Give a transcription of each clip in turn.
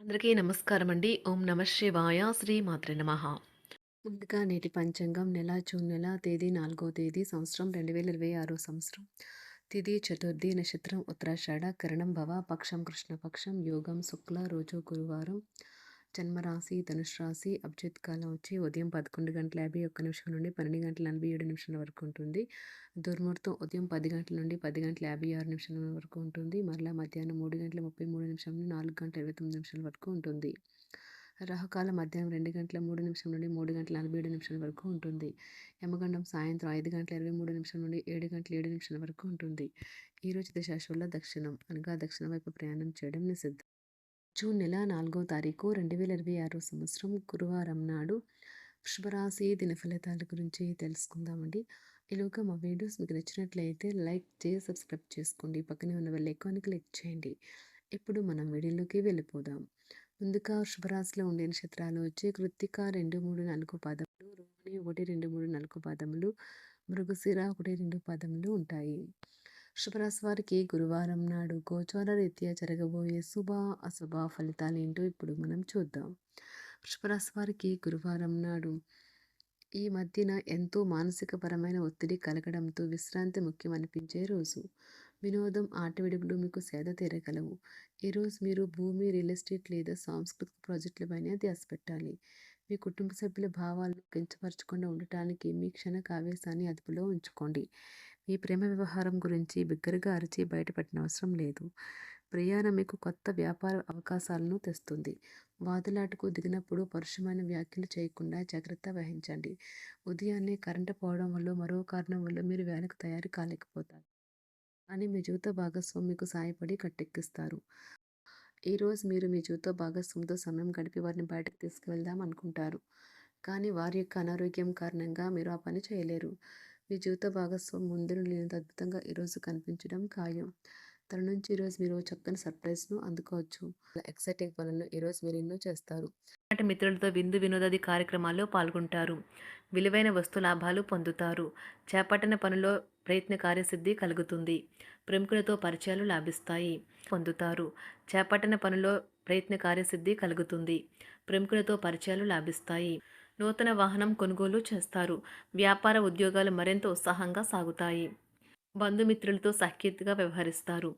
అందరికీ నమస్కారం అండి. ఓం నమ శివాయ. శ్రీ మాత్రే నమః. ముందుగా నేటి పంచాంగం నెల జూన్ నెల తేదీ 4వ తేదీ సంవత్సరం 2026 సంవత్సరం. తిథి చతుర్థి నక్షత్రం ఉత్తరాషాఢ కరణం భవ పక్షం కృష్ణపక్షం యోగం శుక్ల రోజు గురువారం. జన్మరాశి ధనుసు రాశి. అభిజిత్ కాలం వచ్చి ఉదయం 11:51 నుండి 12:47 వరకు ఉంటుంది. దుర్ముహూర్తం ఉదయం 10 గంటల నుండి 10:56 వరకు ఉంటుంది. మరలా మధ్యాహ్నం 3:33 నుండి 4:29 వరకు ఉంటుంది. రాహుకాలం మధ్యాహ్నం 2:03 నుండి 3:47 వరకు ఉంటుంది. యమగండం సాయంత్రం 5:23 నుండి 7:07 వరకు ఉంటుంది. ఈరోజు దశాశుల దక్షిణం అనగా దక్షిణ వైపు ప్రయాణం చేయడం నిషిద్ధం. జూన్ నెల 4వ తారీఖు 2026 సంవత్సరం గురువారం నాడు వృషభరాశి దిన ఫలితాల గురించి తెలుసుకుందామండి. ఈలోగా మా వీడియోస్ మీకు నచ్చినట్లయితే లైక్ చేసి సబ్స్క్రైబ్ చేసుకోండి. పక్కనే ఉన్న బెల్ ఐకాన్ని క్లిక్ చేయండి. ఇప్పుడు మనం వీడియోలోకి వెళ్ళిపోదాం. ముందుగా వృషభరాశిలో ఉండే నక్షత్రాలు వచ్చి కృత్తిక 2, 3, 4 పాదములు, రోహిణి 1, 2, 3, 4 పాదములు, మృగశిర 1, 2 పాదములు ఉంటాయి. వృషభరాశి వారికి గురువారం నాడు గోచార రీత్యా జరగబోయే శుభ అశుభ ఫలితాలు ఏంటో ఇప్పుడు మనం చూద్దాం. వృషభరాశి వారికి గురువారం నాడు ఈ మధ్యన ఎంతో మానసిక పరమైన ఒత్తిడి కలగడంతో విశ్రాంతి ముఖ్యం అనిపించే రోజు. వినోదం ఆట విడుపులు మీకు సేద తీరగలవు. ఈరోజు మీరు భూమి రియల్ ఎస్టేట్ లేదా సాంస్కృతిక ప్రాజెక్టులపైన ధ్యాస పెట్టాలి. మీ కుటుంబ సభ్యుల భావాలను కించపరచకుండా ఉండటానికి మీ క్షణిక ఆవేశాన్ని అదుపులో ఉంచుకోండి. మీ ప్రేమ వ్యవహారం గురించి బిగ్గరగా అరిచి బయటపెట్టిన అవసరం లేదు. ప్రయాణం మీకు కొత్త వ్యాపార అవకాశాలను తెస్తుంది. వాదులాటకు దిగినప్పుడు పరుషమైన వ్యాఖ్యలు చేయకుండా జాగ్రత్త వహించండి. ఉదయాన్నే కరెంటు పోవడం వల్ల మరో కారణం వల్ల మీరు వేళకు తయారు కాలేకపోతారు. కానీ మీ జీవిత భాగస్వామి మీకు సాయపడి కట్టెక్కిస్తారు. ఈరోజు మీరు మీ జీవిత భాగస్వామితో సమయం గడిపి వారిని బయటకు తీసుకువెళ్దాం అనుకుంటారు. కానీ వారి యొక్క అనారోగ్యం కారణంగా మీరు ఆ పని చేయలేరు. మీ జీవిత భాగస్వామి ముందు లేనంత అద్భుతంగా ఈరోజు కనిపించడం ఖాయం. తన నుంచి ఈరోజు మీరు చక్కని సర్ప్రైజ్ను అందుకోవచ్చు. ఎక్సైటింగ్ పనులను ఈరోజు మీరు ఎన్నో చేస్తారు. మిత్రులతో విందు వినోదాది కార్యక్రమాల్లో పాల్గొంటారు. విలువైన వస్తు లాభాలు పొందుతారు. చేపట్టిన పనిలో ప్రయత్న కార్యసిద్ధి కలుగుతుంది. ప్రముఖులతో పరిచయాలు లాభిస్తాయి. పొందుతారు. చేపట్టిన పనిలో ప్రయత్న కార్యసిద్ధి కలుగుతుంది. ప్రముఖులతో పరిచయాలు లాభిస్తాయి. నూతన వాహనం కొనుగోలు చేస్తారు. వ్యాపార ఉద్యోగాలు మరింత ఉత్సాహంగా సాగుతాయి. బంధుమిత్రులతో సఖ్యతగా వ్యవహరిస్తారు.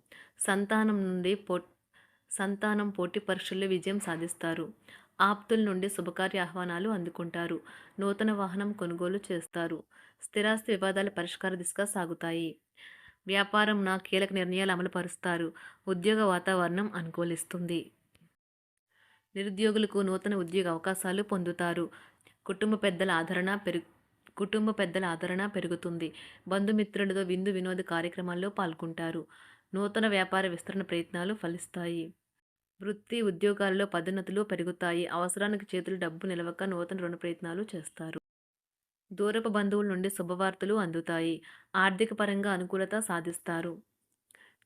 సంతానం పోటీ పరీక్షల్లో విజయం సాధిస్తారు. ఆప్తుల నుండి శుభకార్య ఆహ్వానాలు అందుకుంటారు. నూతన వాహనం కొనుగోలు చేస్తారు. స్థిరాస్తి వివాదాల పరిష్కార దిశగా సాగుతాయి. వ్యాపారం కీలక నిర్ణయాలు అమలుపరుస్తారు. ఉద్యోగ వాతావరణం అనుకూలిస్తుంది. నిరుద్యోగులకు నూతన ఉద్యోగ అవకాశాలు పొందుతారు. కుటుంబ పెద్దల ఆదరణ పెరుగుతుంది. బంధుమిత్రులతో విందు వినోద కార్యక్రమాల్లో పాల్గొంటారు. నూతన వ్యాపార విస్తరణ ప్రయత్నాలు ఫలిస్తాయి. వృత్తి ఉద్యోగాల్లో పదోన్నతులు పెరుగుతాయి. అవసరానికి చేతులు డబ్బు నిలవక నూతన రుణ ప్రయత్నాలు చేస్తారు. దూరపు బంధువుల నుండి శుభవార్తలు అందుతాయి. ఆర్థిక పరంగా అనుకూలత సాధిస్తారు.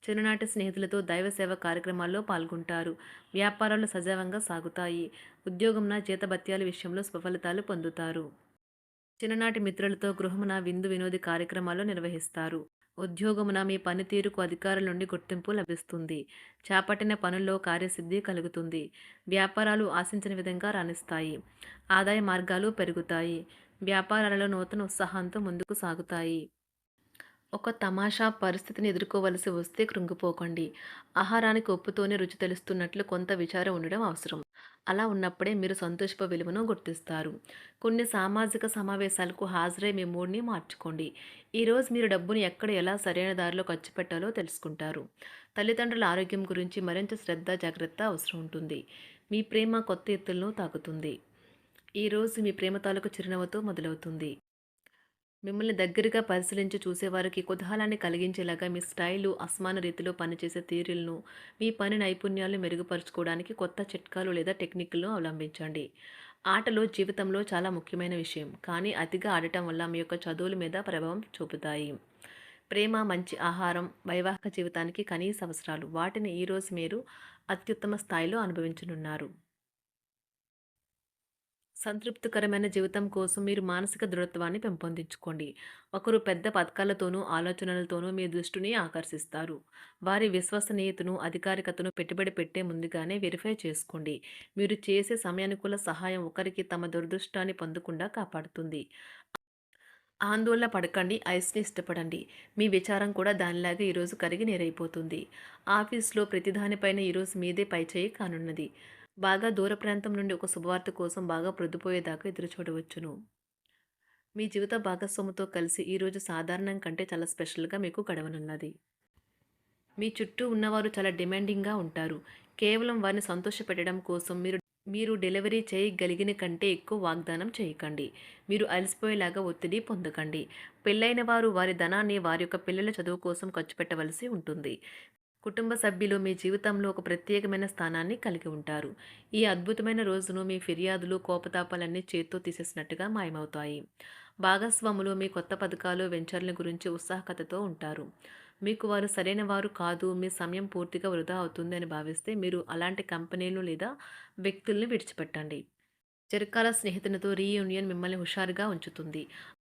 చిన్ననాటి స్నేహితులతో దైవ సేవ కార్యక్రమాల్లో పాల్గొంటారు. వ్యాపారాలు సజావంగా సాగుతాయి. ఉద్యోగంన జీతభత్యాల విషయంలో స్వఫలితాలు పొందుతారు. చిన్ననాటి మిత్రులతో గృహమున విందు వినోది కార్యక్రమాలు నిర్వహిస్తారు. ఉద్యోగమున మీ పనితీరుకు అధికారుల నుండి గుర్తింపు లభిస్తుంది. చేపట్టిన పనుల్లో కార్యసిద్ధి కలుగుతుంది. వ్యాపారాలు ఆశించిన విధంగా రాణిస్తాయి. ఆదాయ మార్గాలు పెరుగుతాయి. వ్యాపారాలలో నూతన ఉత్సాహంతో ముందుకు సాగుతాయి. ఒక తమాషా పరిస్థితిని ఎదుర్కోవలసి వస్తే కృంగిపోకండి. ఆహారానికి ఉప్పుతోనే రుచి తెలుస్తున్నట్లు కొంత విచారం ఉండడం అవసరం. అలా ఉన్నప్పుడే మీరు సంతోషపు విలువను గుర్తిస్తారు. కొన్ని సామాజిక సమావేశాలకు హాజరై మీ మూడ్ని మార్చుకోండి. ఈరోజు మీరు డబ్బుని ఎక్కడ ఎలా సరైన దారిలో ఖర్చు పెట్టాలో తెలుసుకుంటారు. తల్లిదండ్రుల ఆరోగ్యం గురించి మరింత శ్రద్ధ జాగ్రత్త అవసరం ఉంటుంది. మీ ప్రేమ కొత్త ఎత్తులను తాకుతుంది. ఈరోజు మీ ప్రేమ తాలూకు చిరునవ్వుతో మొదలవుతుంది. మిమ్మల్ని దగ్గరగా పరిశీలించి చూసేవారికి కుతూహలాన్ని కలిగించేలాగా మీ స్టైలు, అసమాన రీతిలో పనిచేసే తీరులను, మీ పని నైపుణ్యాలను మెరుగుపరుచుకోవడానికి కొత్త చిట్కాలు లేదా టెక్నిక్లను అవలంబించండి. ఆటలు జీవితంలో చాలా ముఖ్యమైన విషయం, కానీ అతిగా ఆడటం వల్ల మీ యొక్క చదువుల మీద ప్రభావం చూపుతాయి. ప్రేమ, మంచి ఆహారం, వైవాహిక జీవితానికి కనీస అవసరాలు. వాటిని ఈరోజు మీరు అత్యుత్తమ స్థాయిలో అనుభవించనున్నారు. సంతృప్తికరమైన జీవితం కోసం మీరు మానసిక దృఢత్వాన్ని పెంపొందించుకోండి. ఒకరు పెద్ద పథకాలతోనూ, ఆలోచనలతోనూ మీ దృష్టిని ఆకర్షిస్తారు. వారి విశ్వసనీయతను, అధికారికతను పెట్టుబడి పెట్టే ముందుగానే వెరిఫై చేసుకోండి. మీరు చేసే సమయానుకూల సహాయం ఒకరికి తమ దురదృష్టాన్ని పొందకుండా కాపాడుతుంది. ఆందోళన పడకండి. ఐస్‌ని ఇష్టపడండి. మీ విచారం కూడా దానిలాగే ఈరోజు కరిగి నీరైపోతుంది. ఆఫీస్‌లో ప్రతి దానిపైన ఈరోజు మీదే పైచేయి కానున్నది. బాగా దూర ప్రాంతం నుండి ఒక శుభవార్త కోసం బాగా ప్రొద్దుపోయేదాకా ఎదురుచూడవచ్చును. మీ జీవిత భాగస్వామితో కలిసి ఈరోజు సాధారణం కంటే చాలా స్పెషల్‌గా మీకు గడవనున్నది. మీ చుట్టూ ఉన్నవారు చాలా డిమాండింగ్‌గా ఉంటారు. కేవలం వారిని సంతోషపెట్టడం కోసం మీరు మీరు డెలివరీ చేయగలిగిన కంటే ఎక్కువ వాగ్దానం చేయకండి. మీరు అలసిపోయేలాగా ఒత్తిడి పొందకండి. పెళ్ళైన వారు వారి ధనాన్ని వారి యొక్క పిల్లల చదువు కోసం ఖర్చు పెట్టవలసి ఉంటుంది. కుటుంబ సభ్యులు మీ జీవితంలో ఒక ప్రత్యేకమైన స్థానాన్ని కలిగి ఉంటారు. ఈ అద్భుతమైన రోజును మీ ఫిర్యాదులు, కోపతాపాలన్నీ చేత్తో తీసేసినట్టుగా మాయమవుతాయి. భాగస్వాములు మీ కొత్త పథకాలు, వెంచర్ల గురించి ఉత్సాహకతతో ఉంటారు. మీకు వారు సరైన వారు కాదు, మీ సమయం పూర్తిగా వృధా అవుతుంది అని భావిస్తే మీరు అలాంటి కంపెనీలు లేదా వ్యక్తుల్ని విడిచిపెట్టండి. చిరకాల స్నేహితునితో రీయూనియన్ మిమ్మల్ని హుషారుగా ఉంచుతుంది.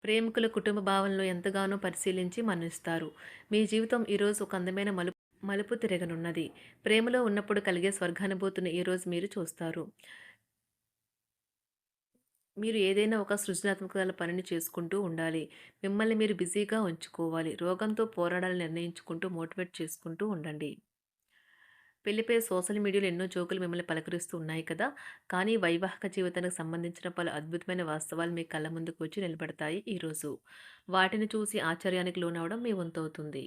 ప్రేమికుల కుటుంబ భావనలు ఎంతగానో పరిశీలించి మన్నిస్తారు. మీ జీవితం ఈరోజు ఒక అందమైన మలుపు తిరగనున్నది. ప్రేమలో ఉన్నప్పుడు కలిగే స్వర్గానుభూతిని ఈరోజు మీరు చూస్తారు. మీరు ఏదైనా ఒక సృజనాత్మక పనిని చేసుకుంటూ ఉండాలి. మిమ్మల్ని మీరు బిజీగా ఉంచుకోవాలి. రోగంతో పోరాడాలని నిర్ణయించుకుంటూ మోటివేట్ చేసుకుంటూ ఉండండి. పెళ్లిపై సోషల్ మీడియాలో ఎన్నో జోకులు మిమ్మల్ని పలకరిస్తూ ఉన్నాయి కదా! కానీ వైవాహిక జీవితానికి సంబంధించిన పలు అద్భుతమైన వాస్తవాలు మీ కళ్ళ ముందుకు వచ్చి నిలబడతాయి ఈరోజు. వాటిని చూసి ఆశ్చర్యానికి లోనవ్వడం మీ వంతవుతుంది.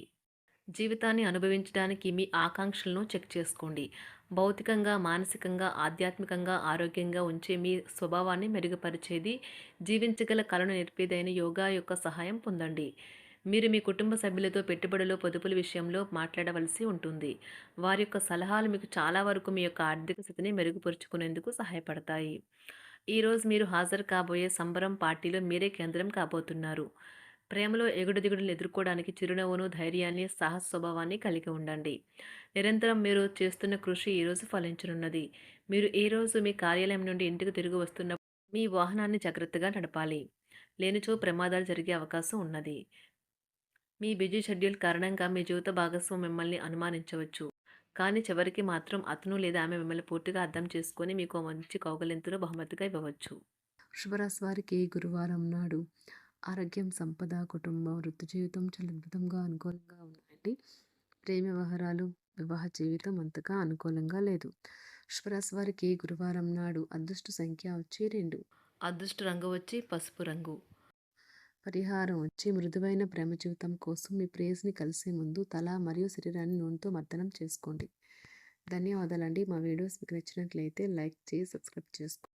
జీవితాన్ని అనుభవించడానికి మీ ఆకాంక్షలను చెక్ చేసుకోండి. భౌతికంగా, మానసికంగా, ఆధ్యాత్మికంగా ఆరోగ్యంగా ఉంచే మీ స్వభావాన్ని మెరుగుపరిచేది, జీవించగల కళను నేర్పేదైన యోగా యొక్క సహాయం పొందండి. మీరు మీ కుటుంబ సభ్యులతో పెట్టుబడులు, పొదుపుల విషయంలో మాట్లాడవలసి ఉంటుంది. వారి యొక్క సలహాలు మీకు చాలా వరకు మీ యొక్క ఆర్థిక స్థితిని మెరుగుపరుచుకునేందుకు సహాయపడతాయి. ఈరోజు మీరు హాజరు కాబోయే సంబరం పార్టీలో మీరే కేంద్రం కాబోతున్నారు. ప్రేమలో ఎగుడుదిగుడులను ఎదుర్కోవడానికి చిరునవ్వును, ధైర్యాన్ని, సాహస స్వభావాన్ని కలిగి ఉండండి. నిరంతరం మీరు చేస్తున్న కృషి ఈరోజు ఫలించనున్నది. మీరు ఈరోజు మీ కార్యాలయం నుండి ఇంటికి తిరిగి వస్తున్నప్పుడు మీ వాహనాన్ని జాగ్రత్తగా నడపాలి. లేనిచో ప్రమాదాలు జరిగే అవకాశం ఉన్నది. మీ బిజీ షెడ్యూల్ కారణంగా మీ జీవిత భాగస్వామి మిమ్మల్ని అనుమానించవచ్చు. కానీ చివరికి మాత్రం అతను లేదా ఆమె మిమ్మల్ని పూర్తిగా అర్థం చేసుకొని మీకు ఓ మంచి కౌగిలింతను బహుమతిగా ఇవ్వవచ్చు. వృషభరాశి వారికి గురువారం నాడు ఆరోగ్యం, సంపద, కుటుంబం, వృత్తి జీవితం చాలా అద్భుతంగా అనుకూలంగా ఉన్నాయండి. ప్రేమ వ్యవహారాలు, వివాహ జీవితం అంతగా అనుకూలంగా లేదు. వృషభరాశి వారికి గురువారం నాడు అదృష్ట సంఖ్య వచ్చి 2. అదృష్ట రంగు వచ్చి పసుపు రంగు. పరిహారం వచ్చి మృదువైన ప్రేమ జీవితం కోసం మీ ప్రేయస్ని కలిసే ముందు తల మరియు శరీరాన్ని నూనెతో మర్దనం చేసుకోండి. ధన్యవాదాలండి. మా వీడియోస్ మీకు నచ్చినట్లయితే లైక్ చేసి సబ్స్క్రైబ్ చేసుకోండి.